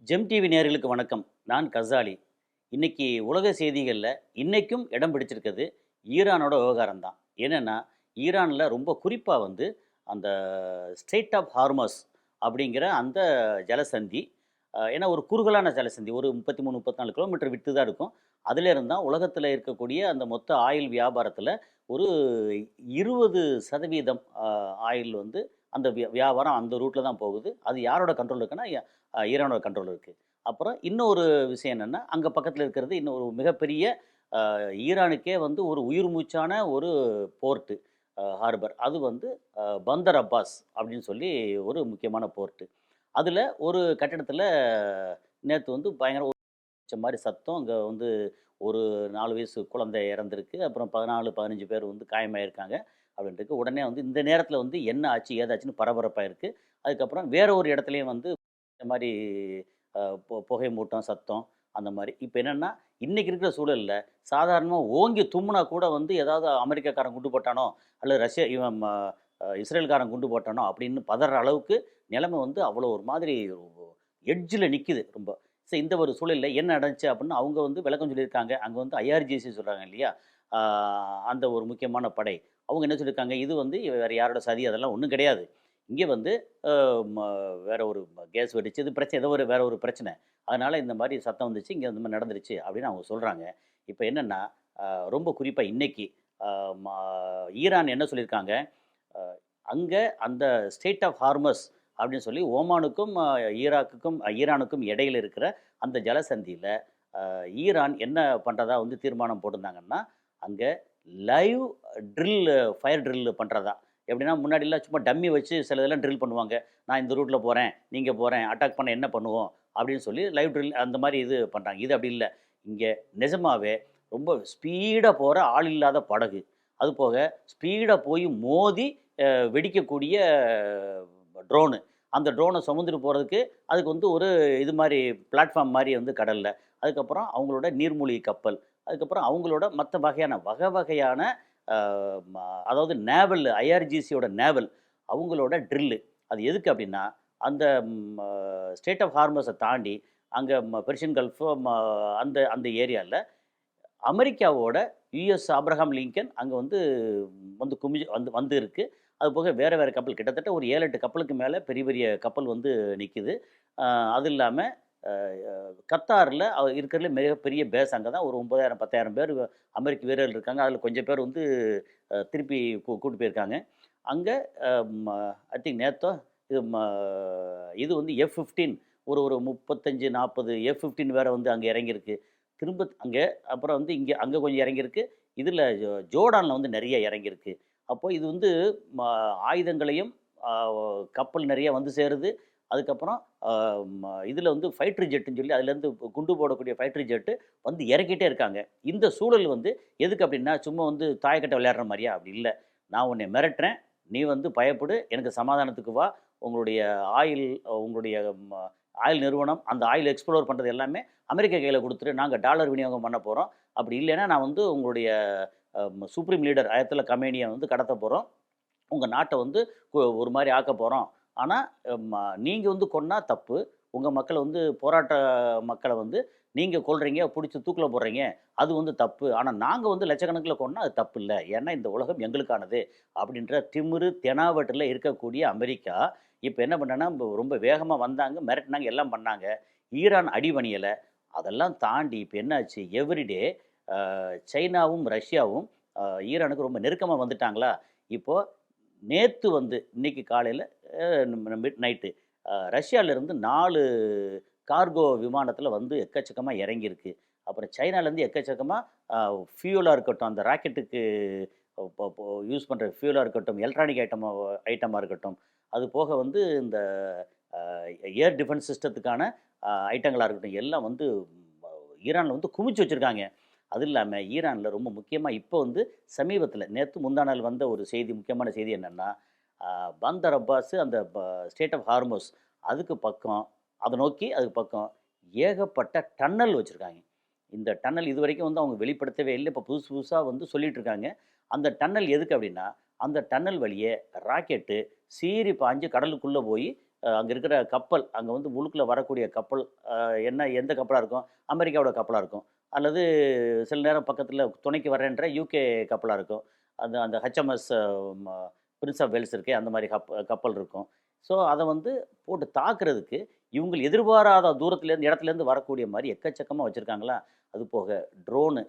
GeM TV நேயர்களுக்கு வணக்கம். நான் கசாலி. இன்னைக்கு உலக செய்திகள்ல இன்னைக்கும் இடம் பிடிச்சிருக்கிறது ஈரானோட விவகாரம் தான். என்னன்னா, ஈரான்ல ரொம்ப குறிப்பா வந்து அந்த ஸ்ட்ரெய்ட் ஆஃப் ஹார்மஸ் அப்படிங்கிற அந்த ஜலசந்தி, ஏன்னா ஒரு குறுகலான ஜலசந்தி. ஒரு 33, 34 கிலோமீட்டர் விட்டு தான் இருக்கும். அதிலேருந்து தான் உலகத்தில இருக்கக்கூடிய அந்த மொத்த ஆயில் வியாபாரத்தில ஒரு 20% ஆயில் வந்து அந்த வியாபாரம் அந்த ரூட்ல தான் போகுது. அது யாரோட கண்ட்ரோல் இருக்குன்னா, ஈரானோட கண்ட்ரோல் இருக்கு. அப்புறம் இன்னொரு விஷயம் என்னன்னா, அங்க பக்கத்தில இருக்கிறது இன்னொரு மிகப்பெரிய ஈரானுக்கே வந்து ஒரு உயிர் மூச்சான ஒரு போர்ட், ஹார்பர். அது வந்து பந்தர் அப்பாஸ் அப்படின்னு சொல்லி ஒரு முக்கியமான போர்ட். அதில ஒரு கட்டிடத்தில நேத்து வந்து பயங்கர மாரி சத்தம். அங்க வந்து ஒரு 4 வயசு குழந்தை இறந்திருக்கு. அப்புறம் 14, 15 பேர் வந்து காயமாயிருக்காங்க அப்படின்ட்டுருக்கு. உடனே வந்து இந்த நேரத்தில வந்து என்ன ஆச்சு, ஏதாச்சுன்னு பரபரப்பா இருக்கு. அதுக்கப்புறம் வேற ஒரு இடத்துலயும் வந்து இந்த மாரி புகை மூட்டம், சத்தம் அந்த மாரி. இப்ப என்னன்னா, இன்னைக்கு இருக்கிற சூழல்ல சாதாரணமா ஓங்கி தும்முனா கூட வந்து ஏதாவது அமெரிக்காக்காரன் குண்டு போட்டானோ, அல்லது ரஷ்யா இவன் இஸ்ரேல்காரன் குண்டு போட்டானோ அப்படின்னு பதற அளவுக்கு நிலைமை வந்து அவ்வளோ ஒரு மாதிரி எட்ஜ்ல நிக்குது ரொம்ப. இந்த ஒரு சூழல்ல என்ன நடந்துச்சு அப்படின்னு அவங்க வந்து விளக்கம் சொல்லியிருக்காங்க. அங்க வந்து ஐஆர்ஜிசி சொல்றாங்க இல்லையா? ஆ அந்த ஒரு முக்கியமான படை. அவங்க என்ன சொல்லியிருக்காங்க, இது வந்து வேற யாரோட சதி அதெல்லாம் ஒண்ணும் கிடையாது. இங்க வந்து அ ம வேற ஒரு கேஸ் வெடிச்சு, இது பிரச்சனை ஏதோ ஒரு வேற ஒரு பிரச்சனை. அதனால இந்த மாரி சத்தம் வந்துச்சு. இங்க இந்த மாரி நடந்துருச்சு அப்படின்னு அவங்க சொல்றாங்க. இப்ப என்னன்னா, அ ரொம்ப குறிப்பா இன்னைக்கு அ ம ஈரான் என்ன சொல்லியிருக்காங்க, அ அங்க அந்த ஸ்ட்ரெய்ட் ஆஃப் ஹார்மஸ் அப்படின்னு சொல்லி ஓமானுக்கும், ஈராக்குக்கும் ஈரானுக்கும் இடையில இருக்கிற அந்த ஜலசந்தியில ஈரான் என்ன பண்றதா வந்து தீர்மானம் போட்டிருந்தாங்கன்னா, அங்க லைவ் ட்ரில் ஃபயர் ட்ரில் பண்றதா. எப்படின்னா முன்னாடிலாம் சும்மா டம்மி வச்சு சில இதெல்லாம் ட்ரில் பண்ணுவாங்க. நான் இந்த ரூட்ல போறேன், நீங்க போறேன், அட்டாக் பண்ண என்ன பண்ணுவோம்? அப்படின்னு சொல்லி லைவ் ட்ரில் அந்த மாரி இது பண்றாங்க. இது அப்படி இல்ல. இங்க நிஜமாவே ரொம்ப ஸ்பீடா போற ஆள் இல்லாத படகு. அது போக ஸ்பீடா போய் மோதி வெடிக்கக்கூடிய ட்ரோனு. அந்த ட்ரோன சுமந்துட்டு போறதுக்கு அதுக்கு வந்து ஒரு இது மாரி பிளாட்ஃபார்ம் மாரி வந்து கடல்ல. அதுக்கப்புறம் அவங்களோட நீர்மூழ்கி கப்பல். அதுக்கப்புறம் அவங்களோட மத்த வகையான வகையான அ ம அதாவது நேவல் ஐஆர்ஜிசியோட நேவல் அவங்களோட ட்ரில்லு. அது எதுக்கு அப்டின்னா, அந்த ஸ்ட்ரெய்ட் ஆஃப் ஹார்மஸ தாண்டி அங்க பெர்ஷியன் கல்ஃப் அந்த அந்த ஏரியால அமெரிக்காவோட யுஎஸ் ஆப்ரஹாம் லிங்கன் அங்க வந்து வந்து குமிஞ்சு வந்து வந்து இருக்கு. அதுபோக வேற வேற கப்பல் கிட்டத்தட்ட ஒரு 7, 8 கப்பலுக்கு மேல பெரிய பெரிய கப்பல் வந்து நிக்குது. அ அது இல்லாம அ கத்தார்ல இருக்கிறதுல மிகப்பெரிய பேஸ் அங்க தான். ஒரு 9,000 10,000 பேர் அமெரிக்க வீரர்கள் இருக்காங்க. அதுல கொஞ்சம் பேர் வந்து திருப்பி கூட்டு போயிருக்காங்க. அங்க அ ம ஐ திங்க் நேத்தோ இது இது வந்து F-15 ஒரு ஒரு 35, 40 F-15 வேற வந்து அங்க இறங்கியிருக்கு. திரும்ப அங்க அப்புறம் வந்து அங்க கொஞ்சம் இறங்கியிருக்கு. இதுல ஜோர்டான்ல வந்து நெறைய இறங்கியிருக்கு. அப்போ இது வந்து ம ஆயுதங்களையும், அ கப்பல் நெறைய வந்து சேருது. அதுக்கப்புறம் அ இதுல வந்து ஃபைட்டர் ஜெட்டுன்னு சொல்லி அதுலேருந்து குண்டு போடக்கூடிய ஃபைட்டர் ஜெட்டு வந்து இறக்கிட்டே இருக்காங்க. இந்த சூழல் வந்து எதுக்கு அப்டின்னா, சும்மா வந்து தாயக்கட்ட விளையாடுற மாரியா? அப்டி இல்ல. நான் உன்னைய மிரட்டுறேன். நீ வந்து பயப்படு. எனக்கு சமாதானத்துக்கு வா. உங்களுடைய ஆயில் உங்களுடைய ம ஆயில் நிறுவனம், அந்த ஆயில் எக்ஸ்ப்ளோர் பண்றது எல்லாமே அமெரிக்கா கையில குடுத்துரு. நாங்க டாலர் விநியோகம் பண்ண போறோம். அப்படி இல்லைன்னா, நான் வந்து உங்களுடைய சுப்ரீம் லீடர் அயத்தொல்லா கமேனிய வந்து கடத்தப் போறோம். உங்க நாட்ட வந்து ஒரு மாரி ஆக்கப் போறோம். ஆனா, நீங்க வந்து கொன்னா தப்பு. உங்க மக்கள வந்து போராட்ட மக்கள வந்து நீங்க கொல்றீங்க, புடிச்சு தூக்குல போடுறீங்க. அது வந்து தப்பு. ஆனா, நாங்க வந்து லட்சக்கணக்குல கொன்னா அது தப்பில்ல. ஏன்னா, இந்த உலகம் எங்களுக்கானது. அப்படின்ற திமிரு, தெனாவட்டுல இருக்கக்கூடிய அமெரிக்கா, இப்ப என்ன பண்ணான்னா, ரொம்ப வேகமா வந்தாங்க, மிரட்டுனாங்க, எல்லாம் பண்ணாங்க. ஈரான் அடிபணியல. அதெல்லாம் தாண்டி இப்ப என்னாச்சு, எவ்ரிடே சைனாவும், ரஷ்யாவும் அ ஈரானுக்கு ரொம்ப நெருக்கமா வந்துட்டாங்களா, இப்போ நேத்து வந்து இன்னைக்கு காலையில மிட் நைட்டு ரஷ்யாவிலிருந்து 4 கார்கோ விமானத்தில வந்து எக்கச்சக்கமா இறங்கியிருக்கு. அப்புறம் சைனாலேருந்து எக்கச்சக்கமா அ ஃபியூலா இருக்கட்டும், அந்த ராக்கெட்டுக்கு பொ பொ யூஸ் பண்ற ஃபியூலா இருக்கட்டும், எலக்ட்ரானிக் ஐட்டமா இருக்கட்டும், அது போக வந்து இந்த அ ஏர் டிஃபென்ஸ் சிஸ்டத்துக்கான ஐட்டங்களா இருக்கட்டும், எல்லாம் வந்து ஈரான்ல வந்து குவிச்சு வச்சிருக்காங்க. அது இல்லாம ஈரான்ல ரொம்ப முக்கியமா இப்ப வந்து சமீபத்தில நேத்து முந்தா நாள் வந்த ஒரு செய்தி, முக்கியமான செய்தி என்னன்னா, அ பந்தர் அப்பாஸ் அந்த ஸ்ட்ரெய்ட் ஆஃப் ஹார்மஸ் அதுக்கு பக்கம் அத நோக்கி அதுக்கு பக்கம் ஏகப்பட்ட டன்னல் வச்சிருக்காங்க. இந்த டன்னல் இதுவரைக்கும் வந்து அவங்க வெளிப்படுத்தவே இல்ல. இப்ப புதுசு புதுசா வந்து சொல்லிட்டு இருக்காங்க. அந்த டன்னல் எதுக்கு அப்டின்னா, அந்த டன்னல் வழியே ராக்கெட்டு சீறி பாய்ஞ்சு கடலுக்குள்ள போயி அங்கே இருக்கிற கப்பல், அங்கே வந்து உள்ளுக்குள்ள வரக்கூடிய கப்பல் என்ன எந்த கப்பலாக இருக்கும்? அமெரிக்காவோட கப்பலாக இருக்கும். அல்லது சில நேரம் பக்கத்தில் துணைக்கு வரேன்ற யூகே கப்பலாக இருக்கும். அந்த அந்த ஹெச்எம்எஸ் ம பிரின்ஸ் ஆஃப் வேல்ஸ் இருக்கே, அந்த மாரி கப்பல் இருக்கும். ஸோ அதை வந்து போட்டு தாக்குறதுக்கு இவங்க எதிர்பாராத தூரத்துலேருந்து இடத்துலேருந்து வரக்கூடிய மாதிரி எக்கச்சக்கமாக வச்சுருக்காங்களா. அது போக ட்ரோனு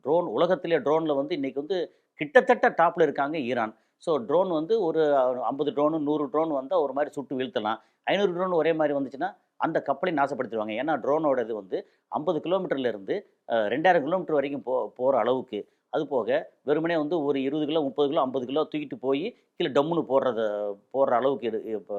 ட்ரோன் உலகத்திலே ட்ரோனில் வந்து இன்றைக்கி வந்து கிட்டத்தட்ட டாப்பில் இருக்காங்க ஈரான். ஸோ ட்ரோன் வந்து ஒரு 50 ட்ரோனு 100 ட்ரோன் வந்தால் ஒரு மாதிரி சுட்டு வீழ்த்தலாம். 500 ட்ரோன் ஒரே மாதிரி வந்துச்சுன்னா அந்த கப்பலையும் நாசப்படுத்திடுவாங்க. ஏன்னா ட்ரோனோட இது வந்து 50 கிலோமீட்டர்லேருந்து 2000 கிலோமீட்டர் வரைக்கும் போகிற அளவுக்கு. அது போக வெறுமனே வந்து ஒரு 20 கிலோ 30 கிலோ 50 கிலோ தூக்கிட்டு போய் கீழே டம்முன்னு போடுற அளவுக்கு இப்போ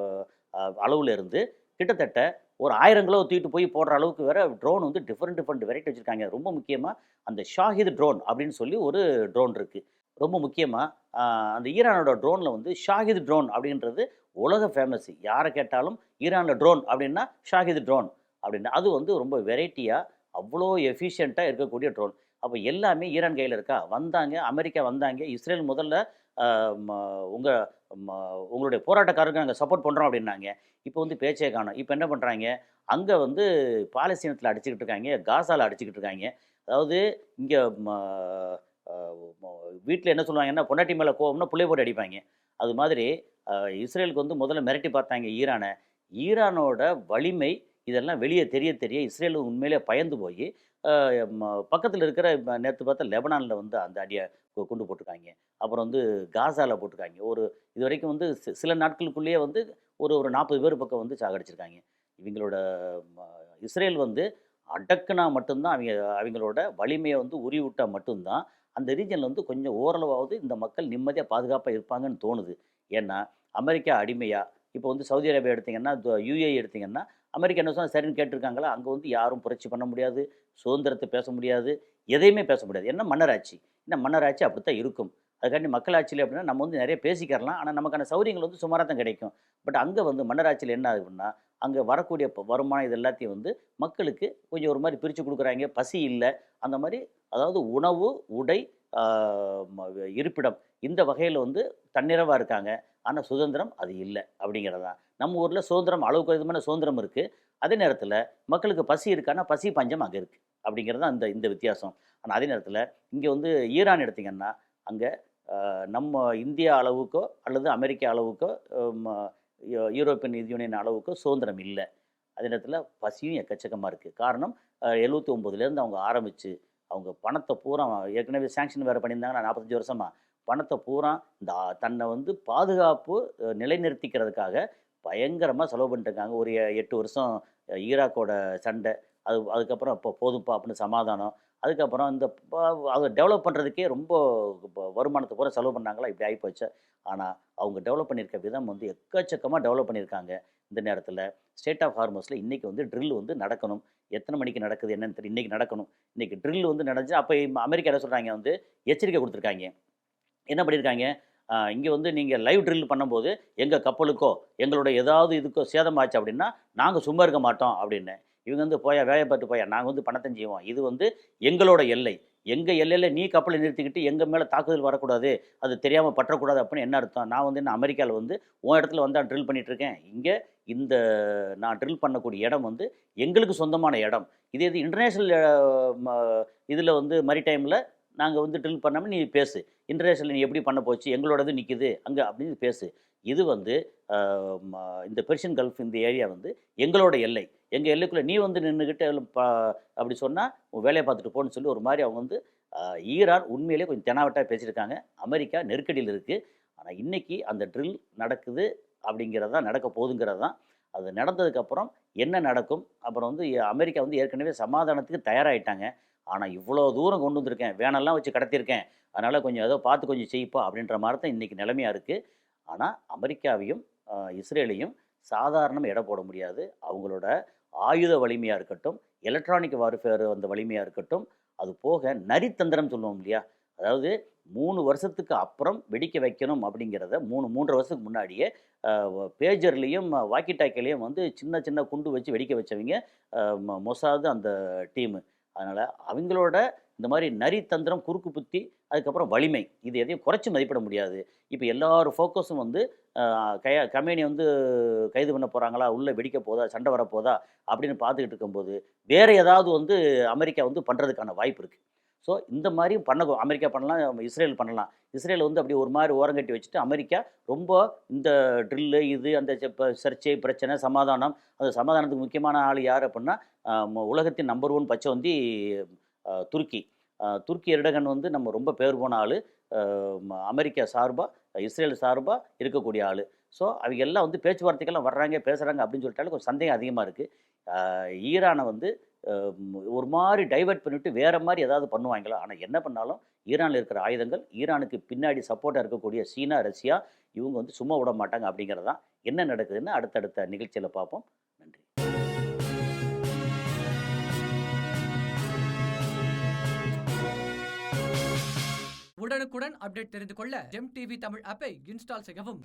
அளவில் இருந்து கிட்டத்தட்ட ஒரு 1000 கிலோ தூக்கிட்டு போய் போடுற அளவுக்கு வேற ட்ரோன் வந்து டிஃப்ரெண்ட் டிஃப்ரெண்ட் வெரைட்டி வச்சுருக்காங்க. ரொம்ப முக்கியமாக அந்த ஷாஹித் ட்ரோன் அப்படின்னு சொல்லி ஒரு ட்ரோன் இருக்குது. ரொம்ப முக்கியமாக அந்த ஈரானோட ட்ரோனில் வந்து ஷாஹித் ட்ரோன் அப்படின்றது உலக ஃபேமஸ். யாரை கேட்டாலும் ஈரானில் ட்ரோன் அப்படின்னா ஷாஹித் ட்ரோன் அப்படின்னா அது வந்து ரொம்ப வெரைட்டியாக அவ்வளோ எஃபிஷியண்ட்டாக இருக்கக்கூடிய ட்ரோன். அப்போ எல்லாமே ஈரான் கையில் இருக்கா. வந்தாங்க, அமெரிக்கா வந்தாங்க, இஸ்ரேல் முதல்ல உங்கள் உங்களுடைய போராட்டக்காரருக்கு நாங்கள் சப்போர்ட் பண்ணுறோம் அப்படின்னாங்க. இப்போ வந்து பேச்சே காணோம். இப்போ என்ன பண்ணுறாங்க, அங்கே வந்து பாலஸ்தீனத்தில் அடிச்சுக்கிட்டு இருக்காங்க, காசாவில் அடிச்சுக்கிட்டு இருக்காங்க. அதாவது இங்கே வீட்டில் என்ன சொல்லுவாங்கன்னா, பொண்டாட்டி மேலே கோவம்னா புள்ளைய போட்டு அடிப்பாங்க. அது மாதிரி இஸ்ரேலுக்கு வந்து முதல்ல மிரட்டி பார்த்தாங்க ஈரானை. ஈரானோட வலிமை இதெல்லாம் வெளியே தெரிய தெரிய இஸ்ரேல் உண்மையிலே பயந்து போய் பக்கத்தில் இருக்கிற நேற்று பார்த்தா லெபனானில் வந்து அந்த அடியை கொண்டு போட்டிருக்காங்க. அப்புறம் வந்து காசாவில் போட்டிருக்காங்க. இது வரைக்கும் வந்து சில நாட்களுக்குள்ளேயே வந்து ஒரு 40 பேர் பக்கம் வந்து சாகடிச்சிருக்காங்க. இவங்களோட இஸ்ரேல் வந்து அடக்குனா மட்டும்தான் அவங்களோட வலிமையை வந்து உரிவிட்டா மட்டும்தான் அந்த ரீஜனில் வந்து கொஞ்சம் ஓரளவாவது இந்த மக்கள் நிம்மதியாக பாதுகாப்பாக இருப்பாங்கன்னு தோணுது. ஏன்னா அமெரிக்கா அடிமையாக இப்போ வந்து சவுதி அரேபியா எடுத்திங்கன்னா, யுஏஇ எடுத்திங்கன்னா, அமெரிக்கா என்ன சொன்னால் சரின்னு கேட்டிருக்காங்களா. அங்கே வந்து யாரும் புரட்சி பண்ண முடியாது, சுதந்திரத்தை பேச முடியாது, எதையுமே பேச முடியாது. ஏன்னா மன்னராட்சி. ஏன்னா மன்னராட்சி அப்படித்தான் இருக்கும். அதுக்காண்டி மக்களாட்சியில் அப்படின்னா நம்ம வந்து நிறைய பேசிக்கிறலாம். ஆனால் நமக்கான சௌகரியங்கள் வந்து சுமாராக தான் கிடைக்கும். பட் அங்கே வந்து மன்னராட்சியில் என்ன ஆகுதுன்னா, அங்கே வரக்கூடிய வருமானம் இது எல்லாத்தையும் வந்து மக்களுக்கு கொஞ்சம் ஒரு மாதிரி பிரித்து கொடுக்குறாங்க. பசி இல்லை, அந்த மாதிரி. அதாவது உணவு, உடை, இருப்பிடம் இந்த வகையில் வந்து தன்னிறைவாக இருக்காங்க. ஆனால் சுதந்திரம் அது இல்லை அப்படிங்கிறது தான். நம்ம ஊரில் சுதந்திரம் அளவுக்கு அதிகமான சுதந்திரம் இருக்குது. அதே நேரத்தில் மக்களுக்கு பசி இருக்கான்னா பசி பஞ்சம் அங்கே இருக்குது அப்படிங்கிறது தான் இந்த வித்தியாசம். ஆனால் அதே நேரத்தில் இங்கே வந்து ஈரான் எடுத்திங்கன்னா அங்கே நம்ம இந்தியா அளவுக்கோ அல்லது அமெரிக்கா அளவுக்கோ யூரோப்பியன் யூனியன் அளவுக்கோ சுதந்திரம் இல்லை. அதே நேரத்தில் பசியும் எக்கச்சக்கமாக இருக்குது. காரணம் 79லேருந்து அவங்க ஆரம்பித்து அவங்க பணத்தை பூரா ஏற்கனவே சேங்ஷன் வேறு பண்ணியிருந்தாங்கன்னா 45 வருஷமாக பணத்தை பூரா இந்த தன்னை வந்து பாதுகாப்பு நிலைநிறுத்திக்கிறதுக்காக பயங்கரமாக செலவு பண்ணிட்டுருக்காங்க. ஒரு 8 வருஷம் ஈராக்கோட சண்டை, அதுக்கப்புறம் இப்போ போதும்ப்பா அப்படின்னு சமாதானம், அதுக்கப்புறம் இந்த அதை டெவலப் பண்ணுறதுக்கே ரொம்ப வருமானத்தை பூரா செலவு பண்ணாங்களா, இப்படி ஆகிப்போச்சு. ஆனால் அவங்க டெவலப் பண்ணியிருக்க விதம் வந்து எக்கச்சக்கமாக டெவலப் பண்ணியிருக்காங்க. இந்த நேரத்தில் ஸ்டேட் ஆஃப் ஹார்மஸில் இன்றைக்கி வந்து ட்ரில் வந்து நடக்கணும். எத்தனை மணிக்கு நடக்குது என்னன்னு தெரியும். இன்றைக்கி நடக்கணும். இன்றைக்கி ட்ரில் வந்து நடந்துச்சு. அப்போ அமெரிக்கா என்ன சொல்கிறாங்க, வந்து எச்சரிக்கை கொடுத்துருக்காங்க. என்ன பண்ணியிருக்காங்க, இங்கே வந்து நீங்கள் லைவ் ட்ரில் பண்ணும்போது எங்கள் கப்பலுக்கோ எங்களோட ஏதாவது இதுக்கோ சேதமாச்சு அப்படின்னா நாங்கள் சும்மா இருக்க மாட்டோம் அப்படின்னு. இவங்க வந்து வேலையை பார்த்து போயா, நாங்கள் வந்து பணத்தை செய்வோம், இது வந்து எங்களோட எல்லை, எங்கள் எல்லையில் நீ கப்பலை நிறுத்திக்கிட்டு எங்கள் மேலே தாக்குதல் வரக்கூடாது, அது தெரியாமல் பற்றக்கூடாது அப்படின்னு என்ன அர்த்தம். நான் வந்து என்ன அமெரிக்காவில் வந்து உன் இடத்துல வந்து ட்ரில் பண்ணிகிட்ருக்கேன். இங்கே இந்த நான் ட்ரில் பண்ணக்கூடிய இடம் வந்து எங்களுக்கு சொந்தமான இடம். இதே இது இன்டர்நேஷ்னல் இதில் வந்து மரிடைமில் நாங்கள் வந்து ட்ரில் பண்ணாமல் நீ பேசு, இன்டர்நேஷ்னல் நீ எப்படி பண்ண போச்சு, எங்களோடது நிற்கிது அங்கே அப்படின்னு பேசு. இது வந்து இந்த பெர்ஷியன் கல்ஃப் இந்த ஏரியா வந்து எங்களோட எல்லை, எங்கள் எல்லைக்குள்ளே நீ வந்து நின்றுக்கிட்டு அப்படி சொன்னால் உன் வேலையை பார்த்துட்டு போன்னு சொல்லி ஒரு மாதிரி அவங்க வந்து ஈரான் உண்மையிலே கொஞ்சம் தெனாவட்டாக பேசியிருக்காங்க. அமெரிக்கா நெருக்கடியில் இருக்குது. ஆனால் இன்றைக்கி அந்த ட்ரில் நடக்குது அப்படிங்கிறது தான், நடக்க போகுதுங்கிறது தான். அது நடந்ததுக்கப்புறம் என்ன நடக்கும், அப்புறம் வந்து அமெரிக்கா வந்து ஏற்கனவே சமாதானத்துக்கு தயாராகிட்டாங்க. ஆனால் இவ்வளோ தூரம் கொண்டு வந்திருக்கேன், வேனெல்லாம் வச்சு கடத்தியிருக்கேன், அதனால் கொஞ்சம் ஏதோ பார்த்து கொஞ்சம் செய்ப்பா அப்படின்ற மாதிரி தான் இன்றைக்கி நிலைமையாக இருக்குது. ஆனால் அமெரிக்காவையும் இஸ்ரேலையும் சாதாரணமாக எடை போட முடியாது. அவங்களோட ஆயுத வலிமையாக இருக்கட்டும், எலக்ட்ரானிக் வார்ஃபேர் அந்த வலிமையாக இருக்கட்டும், அது போக நரித்தந்திரம் சொல்லுவோம் இல்லையா, அதாவது 3 வருஷத்துக்கு அப்புறம் வெடிக்க வைக்கணும் அப்படிங்கிறத 3.5 வருஷத்துக்கு முன்னாடியே பேஜர்லேயும் வாக்கி டாக்கிலையும் வந்து சின்ன சின்ன குண்டு வச்சு வெடிக்க வச்சவங்க மொசாது அந்த டீமு. அதனால் அவங்களோட இந்த மாதிரி நரி தந்திரம், குறுக்கு புத்தி, அதுக்கப்புறம் வலிமை, இது எதையும் குறைச்சி மதிப்பிட முடியாது. இப்போ எல்லாரும் ஃபோக்கஸும் வந்து கமேனி வந்து கைது பண்ண போகிறாங்களா, உள்ளே வெடிக்க போதா, சண்டை வரப்போதா அப்படின்னு பார்த்துக்கிட்டு இருக்கும்போது, வேறு ஏதாவது வந்து அமெரிக்கா வந்து பண்ணுறதுக்கான வாய்ப்பு இருக்குது. ஸோ இந்த மாதிரியும் அமெரிக்கா பண்ணலாம், இஸ்ரேல் பண்ணலாம். இஸ்ரேல் வந்து அப்படி ஒரு மாதிரி ஓரங்கட்டி வச்சுட்டு, அமெரிக்கா ரொம்ப இந்த ட்ரில்லு இது அந்த இப்போ சர்ச்சை, பிரச்சனை, சமாதானம், அந்த சமாதானத்துக்கு முக்கியமான ஆள் யார் அப்படின்னா, உலகத்தின் நம்பர் 1 பச்சைவந்தி துருக்கி. துருக்கி எர்டகன் வந்து நம்ம ரொம்ப பேர் போன ஆள். அமெரிக்கா சார்பாக, இஸ்ரேல் சார்பாக இருக்கக்கூடிய ஆள். ஸோ அவங்க எல்லாம் வந்து பேச்சுவார்த்தைக்கெல்லாம் வர்றாங்க, பேசுகிறாங்க அப்படின்னு சொல்லிட்டாலும் கொஞ்சம் சந்தேகம் அதிகமாக இருக்குது. ஈரானை வந்து ஒரு மாதிரி டைவர்ட் பண்ணிவிட்டு வேறு மாதிரி ஏதாவது பண்ணுவாங்களா? ஆனால் என்ன பண்ணாலும் ஈரானில் இருக்கிற ஆயுதங்கள், ஈரானுக்கு பின்னாடி சப்போர்ட்டாக இருக்கக்கூடிய சீனா, ரஷ்யா இவங்க வந்து சும்மா விட மாட்டாங்க அப்படிங்கிறது தான். என்ன நடக்குதுன்னு அடுத்தடுத்த நிகழ்ச்சியில் பார்ப்போம். நன்றி. உடனுக்குடன் அப்டேட் தெரிந்து கொள்ள ஜெம் டிவி தமிழ் ஆப்பை இன்ஸ்டால் செய்யவும்.